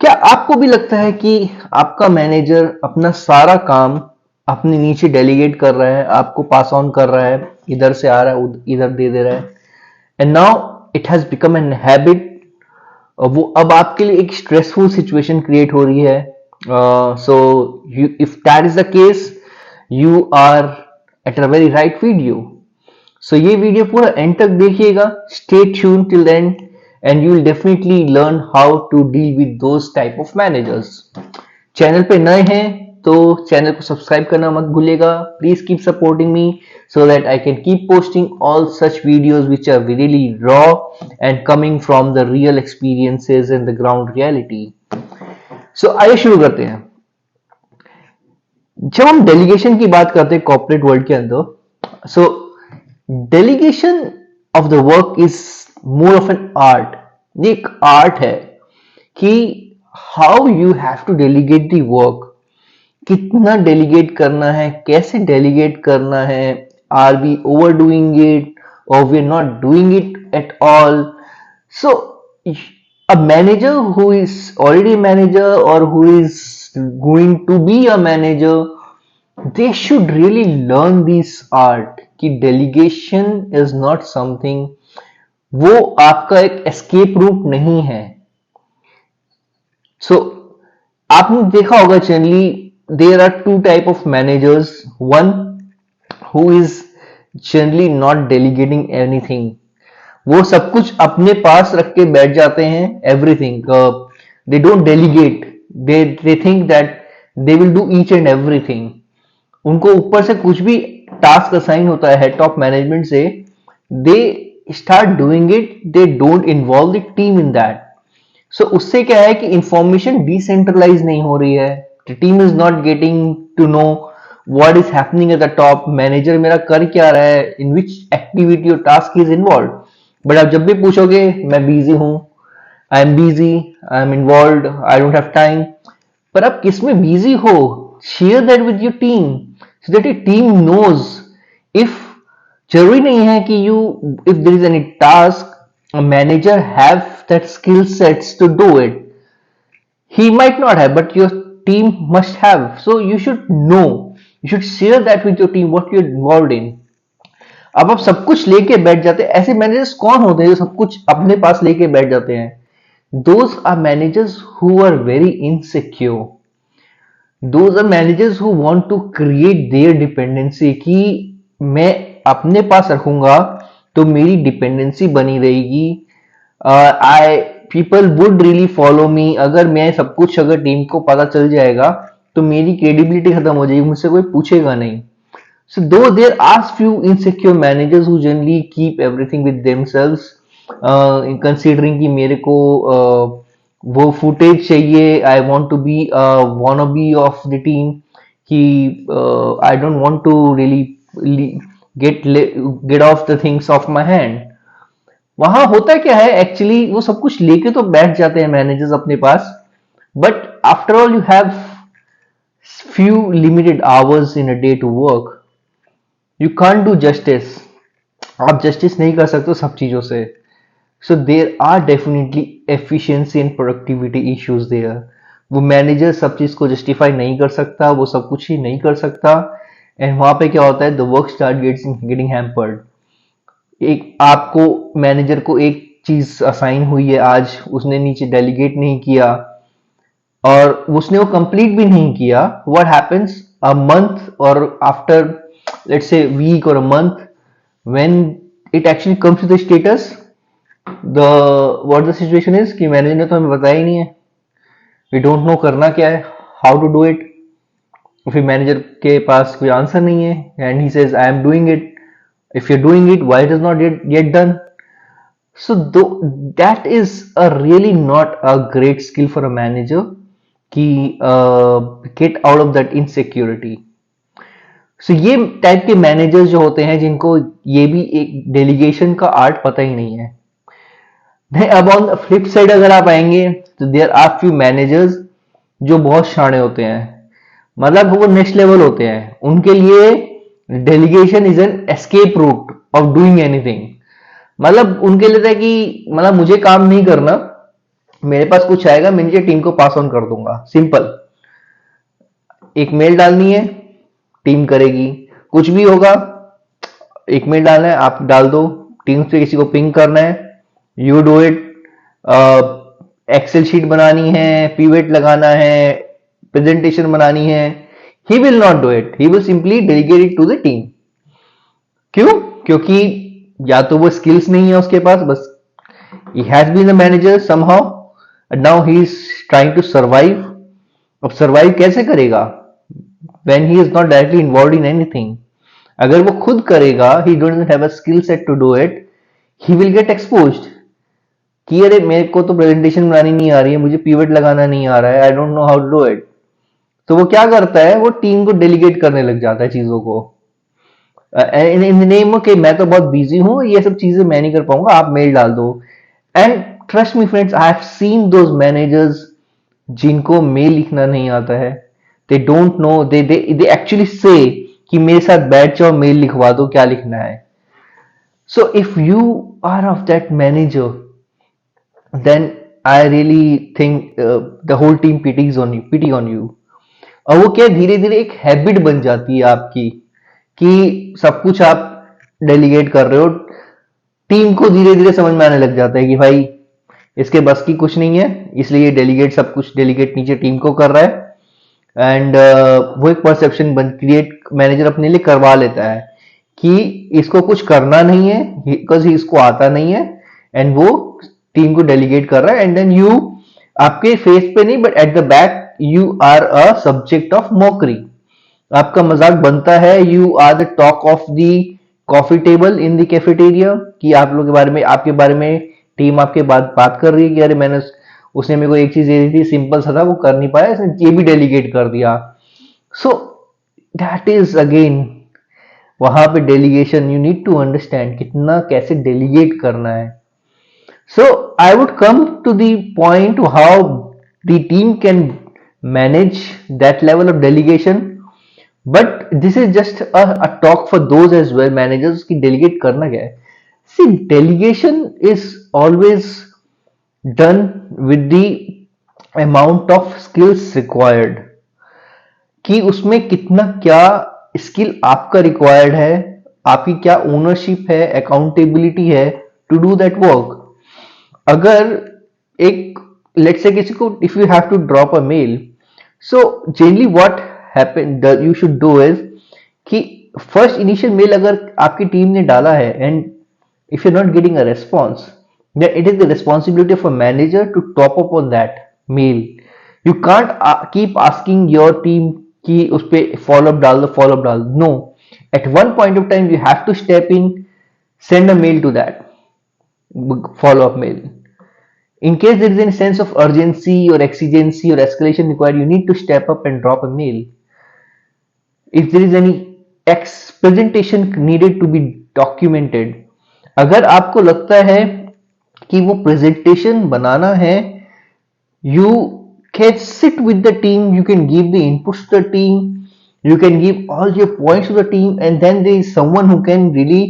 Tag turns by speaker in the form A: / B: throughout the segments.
A: क्या आपको भी लगता है कि आपका मैनेजर अपना सारा काम अपने नीचे डेलीगेट कर रहा है, आपको पास ऑन कर रहा है, इधर से आ रहा है इधर दे दे रहा है, and now it has become an habit. वो अब आपके लिए एक स्ट्रेसफुल सिचुएशन क्रिएट हो रही है। So you, if that is the case, you are at a very right video. So ये वीडियो पूरा एंड तक देखिएगा, stay tune till end, and you will definitely learn how to deal with those type of managers. Channel पे नए हैं तो channel को subscribe करना मत भूलिएगा। Please keep supporting me so that I can keep posting all such videos which are really raw and coming from the real experiences and the ground reality. So आइए शुरू करते हैं। जब हम डेलीगेशन की बात करते हैं कॉर्पोरेट वर्ल्ड के अंदर, so delegation of the work is more of an art. ये एक आर्ट है कि how you have to delegate the work, कितना डेलीगेट करना है, कैसे डेलीगेट करना है, are we over doing it और we are not doing it at all. So a manager who is already a manager or who is going to be a manager, they should really learn this art कि delegation is not something, वो आपका एक escape route नहीं है। So आपने देखा होगा generally there are two type of managers, one who is generally not delegating anything, वो सब कुछ अपने पास रख के बैठ जाते हैं, everything they don't delegate, they think that they will do each and everything. उनको ऊपर से कुछ भी टास्क असाइन होता है हेड टॉप मैनेजमेंट से, they start doing it, they don't involve the team in that. So उससे क्या है कि इंफॉर्मेशन डिसेंट्रलाइज नहीं हो रही है, the team is not getting to know what is happening at the top, manager मेरा कर क्या रहा है, इन विच एक्टिविटी और टास्क इज इन्वॉल्व। बट आप जब भी पूछोगे मैं बिजी हूं, I am busy, I am involve, I don't have time, पर आप किस में बिजी हो, share that with your team so that your team knows. If जरूरी नहीं है कि you, if there is any task, a manager have that skill sets to do it, he might not have but your team must have, so you should know, you should share that with your team what you're involved in। अब आप सब कुछ लेके बैठ जाते हैं, ऐसे managers कौन होते हैं जो सब कुछ अपने पास लेके बैठ जाते हैं? Those are managers who are very insecure, those are managers who want to create their dependency कि मैं अपने पास रखूंगा तो मेरी डिपेंडेंसी बनी रहेगी, I people would really follow me, अगर मैं सब कुछ अगर टीम को पता चल जाएगा तो मेरी क्रेडिबिलिटी खत्म हो जाएगी, मुझसे कोई पूछेगा नहीं। So though there are few insecure managers who generally keep everything with themselves, considering कि मेरे को वो फुटेज चाहिए, I want to be a wannabe of the team, कि I don't want to really get off the things off my hand। वहां होता क्या है एक्चुअली, वो सब कुछ लेके तो बैठ जाते हैं मैनेजर्स अपने पास, but after all you have few limited hours in a day to work, you can't do justice, आप जस्टिस नहीं कर सकते सब चीजों से। So there are definitely efficiency and productivity issues there. वो मैनेजर सब चीज को जस्टिफाई नहीं कर सकता, वो सब कुछ ही नहीं कर सकता, एंड वहां पे क्या होता है, the work start getting hampered. एक आपको मैनेजर को एक चीज असाइन हुई है आज, उसने नीचे डेलीगेट नहीं किया और उसने वो कंप्लीट भी नहीं किया, व्हाट हैपेंस अ मंथ और after let's say week or a month, when it actually comes to the status, the what the situation is कि मैनेजर ने तो हमें बताया ही नहीं है, we don't know करना क्या है, how to do it, फिर मैनेजर के पास कोई आंसर नहीं है, and he says I am doing it, if you're doing it why it is not yet done। So that is a really not a great skill for a manager कि get out of that insecurity। सो ये type के managers जो होते हैं जिनको ये भी एक डेलीगेशन का आर्ट पता ही नहीं है। अब ऑन द फ्लिप साइड अगर आप आएंगे तो देयर आर फ्यू मैनेजर्स जो बहुत शाणे होते हैं, मतलब वो नेक्स्ट लेवल होते हैं, उनके लिए delegation is an escape route of doing anything. मतलब उनके लिए था कि मतलब मुझे काम नहीं करना, मेरे पास कुछ आएगा, मैं नीचे टीम को पास ऑन कर दूंगा, सिंपल। एक मेल डालनी है, टीम करेगी। कुछ भी होगा, एक मेल डालना है, आप डाल दो। टीम से किसी को पिंग करना है, you do it. Excel sheet बनानी है, पीवेट लगाना है, प्रेजेंटेशन बनानी है, he will not do it, he will simply delegate it to the team. क्यों? क्योंकि या तो वो स्किल्स नहीं है उसके पास, बस he has been a manager somehow and now he is trying to survive. अब survive कैसे करेगा when he is not directly involved in anything? अगर वो खुद करेगा, he doesn't have a skill set to do it, he will get exposed कि अरे मेरे को तो प्रेजेंटेशन बनानी नहीं आ रही है, मुझे पीवट लगाना नहीं आ रहा है, I don't know how to do it. तो वो क्या करता है, वो टीम को डेलीगेट करने लग जाता है चीजों को, इन द नेम के मैं तो बहुत बिजी हूँ, ये सब चीजें मैं नहीं कर पाऊंगा, आप मेल डाल दो। And trust me friends, I have seen those managers जिनको मेल लिखना नहीं आता है। They don't know, they actually से कि मेरे साथ बैठ जाओ, मेल लिखवा दो, क्या लिखना है। So if you are of that manager, then I really think the whole team pity on you। और वो क्या, धीरे धीरे एक हैबिट बन जाती है आपकी कि सब कुछ आप डेलीगेट कर रहे हो। टीम को धीरे धीरे समझ में आने लग जाता है कि भाई इसके बस की कुछ नहीं है, इसलिए डेलीगेट सब कुछ डेलीगेट नीचे टीम को कर रहा है। एंड वो एक परसेप्शन बन क्रिएट मैनेजर अपने लिए करवा लेता है कि इसको कुछ करना नहीं है, बिकॉज इसको आता नहीं है, एंड वो टीम को डेलीगेट कर रहा है। एंड देन यू, आपके फेस पे नहीं but at the back, you are a subject of mockery. आपका मजाक बनता है, you are the talk of the coffee table in the cafeteria, कि आप लोग के बारे में, आपके बारे में टीम आपके बात कर रही है कि अरे मैंने, उसने मेरे को एक चीज दे दी थी, सिंपल सा था, वो कर नहीं पाया, इसने ये भी डेलीगेट कर दिया। सो दैट इज अगेन, वहां पे delegation, you need to understand कितना कैसे डेलीगेट करना है। So I would come to the point how the team can manage that level of delegation, but this is just a talk for those as well managers की delegate करना क्या है। See, delegation is always done with the amount of skills required, कि उसमें कितना क्या skill आपका required है, आपकी क्या ओनरशिप है, अकाउंटेबिलिटी है टू डू दैट वर्क। अगर एक, लेट्स से किसी को, if you have to drop a mail, so generally what happen you should do is कि फर्स्ट इनिशियल मेल अगर आपकी टीम ने डाला है and if you're not getting a response, then it is the responsibility of a manager to top up on that mail. You can't keep asking your team कि उस पे follow up डाल दो, follow up डाल दो। No, at one point of time you have to step in, send a mail to that follow up mail. In case there is any sense of urgency or exigency or escalation required, you need to step up and drop a mail. If there is any presentation needed to be documented, अगर आपको लगता है कि वो presentation बनाना है, you can sit with the team, you can give the inputs to the team, you can give all your points to the team, and then there is someone who can really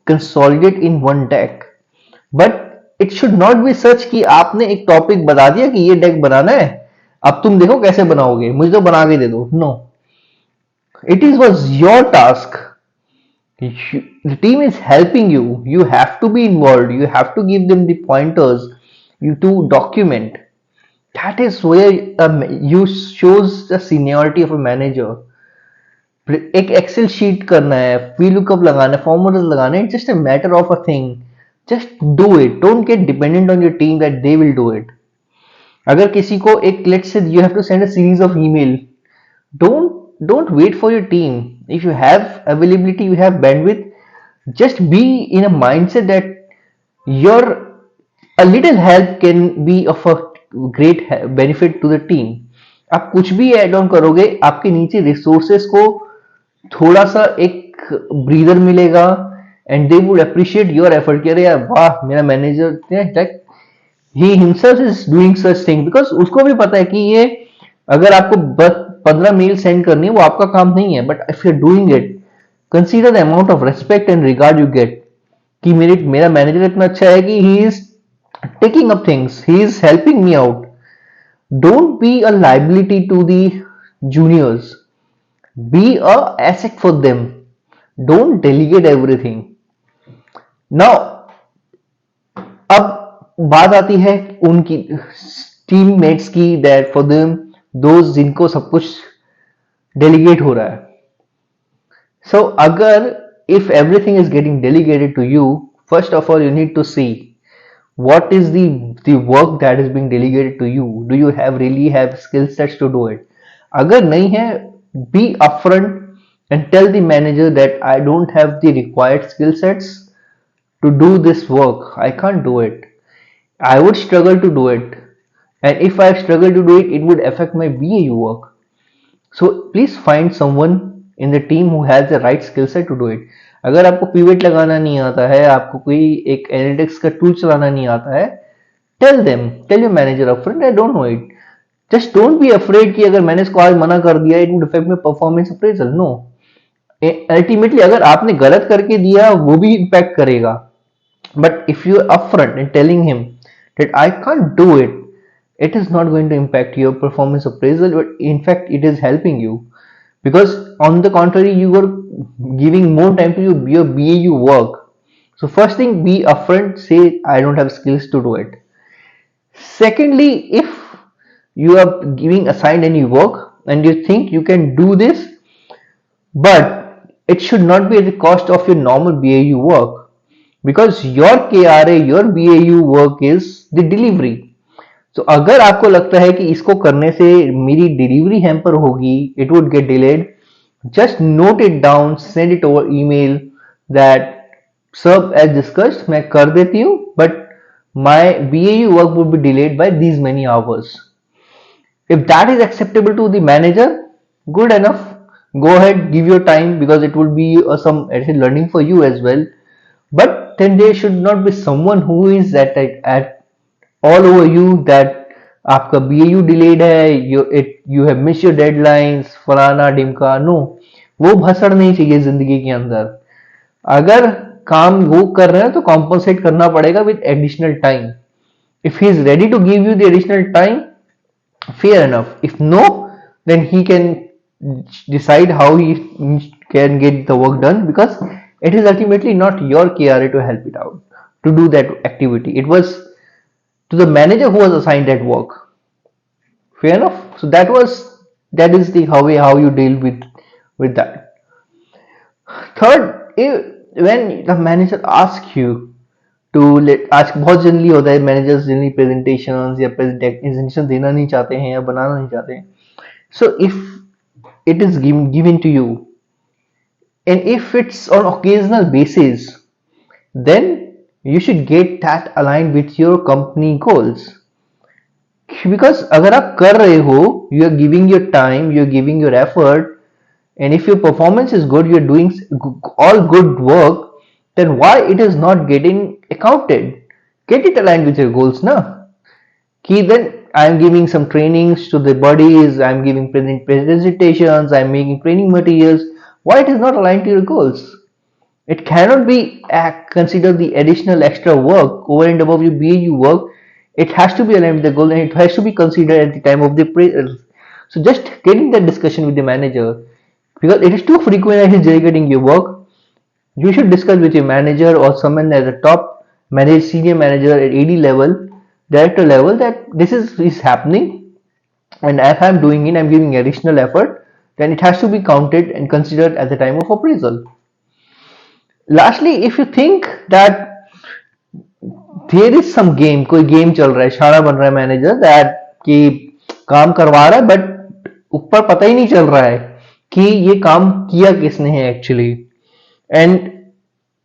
A: consolidate in one deck. But it should not be such कि आपने एक topic बता दिया कि ये deck बनाना है, अब तुम देखो कैसे बनाओगे, मुझे तो बना के दे दो। No, it is was your task. The team is helping you, you have to be involved, you have to give them the pointers, you to document. That is where you shows the seniority of a manager. एक excel sheet करना है, VLOOKUP लगाना है, formulas लगाना है, it's just a matter of a thing, just do it, don't get dependent on your team that they will do it. अगर किसी को एक, let's say you have to send a series of email, don't wait for your team. If you have availability, you have bandwidth, just be in a mindset that your a little help can be of a great benefit to the team. आप कुछ भी add on करोगे, आपके नीचे resources को थोड़ा सा एक ब्रीदर मिलेगा, and they would appreciate your effort. अरे यार वाह, मेरा manager like he himself is doing such thing, because उसको भी पता है कि ये, अगर आपको बस 15 मेल सेंड करनी है, वो आपका काम नहीं है, but if you are doing it, consider the amount of respect and regard you get कि मेरा मैनेजर इतना अच्छा है कि he is taking up things. He is helping me out. Don't be a liability to the juniors. Be a asset for them. Don't delegate everything. Now, अब बात आती है उनकी टीममेट्स की, दैट फॉर देम दोस्त जिनको सब कुछ डेलीगेट हो रहा है. So agar if everything is getting delegated to you, first of all you need to see what is the work that is being delegated to you. Do you have really have skill sets to do it? अगर नहीं है, be upfront and tell the manager that I don't have the required skill sets to do this work. I can't do it. I would struggle to do it. And if I struggle to do it, it would affect my BAU work. So please find someone in the team who has the right skill set to do it. अगर आपको pivot लगाना नहीं आता है, आपको कोई एक analytics का टूल चलाना नहीं आता है, tell them, tell your manager upfront I don't know it. Just don't be afraid कि अगर मैंने इसको आज मना कर दिया it would affect my performance appraisal. No, ultimately अगर आपने गलत करके दिया वो भी इम्पैक्ट करेगा. But if you are upfront and telling him that I can't do it, it is not going to impact your performance appraisal, but in fact it is helping you, because on the contrary you are giving more time to your BAU work. So first thing, be upfront, say I don't have skills to do it. Secondly, if you are giving assigned any work and you think you can do this, but it should not be at the cost of your normal BAU work, because your KRA, your BAU work is the delivery. तो अगर आपको लगता है कि इसको करने से मेरी डिलीवरी हैम्पर होगी, it would get delayed, just note it down, send it over email that sir as discussed मैं कर देती हूँ, but my BAU work would be delayed by these many hours. If that is acceptable to the manager, good enough. Go ahead, give your time, because it will be some learning for you as well. But then there should not be someone who is at all over you that आपका BAU delayed है, you have missed your deadlines, फलाना ढिमका. No, वो भसड़ नहीं चाहिए जिंदगी के अंदर. अगर काम वो कर रहे हैं तो कॉम्पनसेट करना पड़ेगा with additional time. If he is ready to give you the additional time, fair enough. If no, then he can decide how he can get the work done, because it is ultimately not your KRA to help it out to do that activity. It was to the manager who was assigned that work. Fair enough. So that is the how you deal with that. Third, when the manager asks you to आज बहुत generally होता है, managers generally presentations या presentation देना नहीं चाहते हैं या बनाना नहीं चाहते हैं. So if it is given to you and if it's on occasional basis, then you should get that aligned with your company goals. Because अगर आप कर रहे हो, you are giving your time, you are giving your effort, and if your performance is good, you are doing all good work, then why it is not getting accounted? Get it aligned with your goals, na? Ki then I am giving some trainings to the bodies, I am giving presentations, I am making training materials. Why it is not aligned to your goals? It cannot be considered the additional extra work over and above your BAU work. It has to be aligned with the goal, and it has to be considered at the time of the appraisal. So just getting that discussion with the manager, because it is too frequent that he is delegating your work. You should discuss with your manager or someone at the top manager, senior manager at AD level, director level, that this is happening, and if I'm doing it, I'm giving additional effort, then it has to be counted and considered at the time of appraisal. Lastly, if you think that there is some game, कोई game चल रहा है, शाना बन रहा है manager, that कि काम करवा रहा है बट ऊपर पता ही नहीं चल रहा है कि ये काम किया किसने है actually, and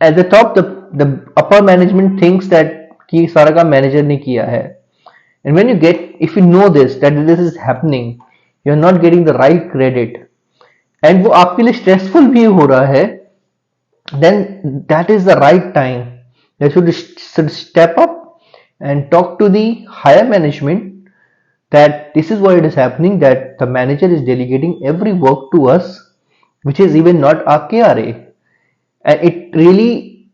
A: eight the top the upper management thinks that कि सारा काम मैनेजर ने किया है. And when you get, if you know this, that this is happening, you are not getting the right credit, and वो आपके लिए stressful भी हो रहा है, then that is the right time that you should step up and talk to the higher management that this is why it is happening, that the manager is delegating every work to us, which is even not our KRA, and it really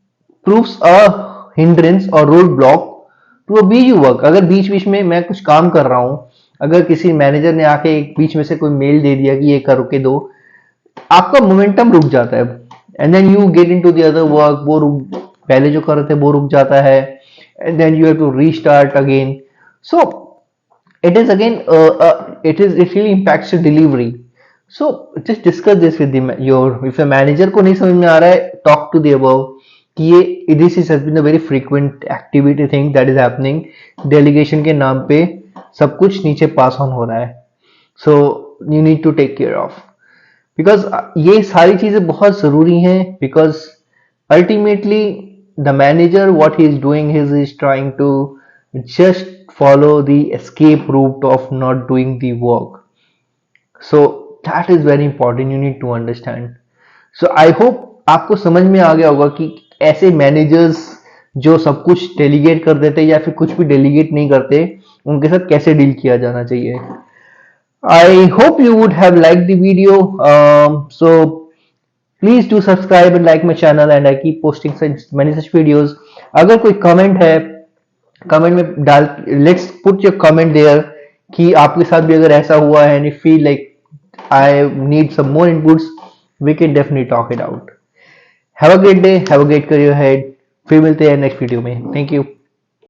A: proves a hindrance or roadblock to a busy work. अगर बीच बीच में मैं कुछ काम कर रहा हूँ, अगर किसी मैनेजर ने आके एक बीच में से कोई मेल दे दिया कि ये करके दो, आपका मोमेंटम रुक जाता है, and then you get into the other work, वो रुक, पहले जो कर रहे थे वो रुक जाता है, and then you have to restart again. So it is again it really impacts your delivery. So just discuss this with your, if a manager को नहीं समझ में आ रहा है, talk to the above कि ये this is has been a very frequent activity thing that is happening, delegation के नाम पे सब कुछ नीचे pass on हो रहा है, so you need to take care of, because ये सारी चीजें बहुत जरूरी हैं, because ultimately the manager what he is doing is trying to just follow the escape route of not doing the work. So that is very important, you need to understand. So I hope आपको समझ में आ गया होगा कि ऐसे managers जो सब कुछ डेलीगेट कर देते या फिर कुछ भी डेलीगेट नहीं करते, उनके साथ कैसे डील किया जाना चाहिए. I hope you would have liked the video. So please do subscribe and like my channel, and I keep posting such many such videos. अगर कोई कमेंट है, कमेंट में डाल, let's put your comment there कि आपके साथ भी अगर ऐसा हुआ है, and you feel like I need some more inputs, we can definitely talk it out. Have a great day, have a great career ahead. फिर मिलते हैं नेक्स्ट वीडियो में. Thank you.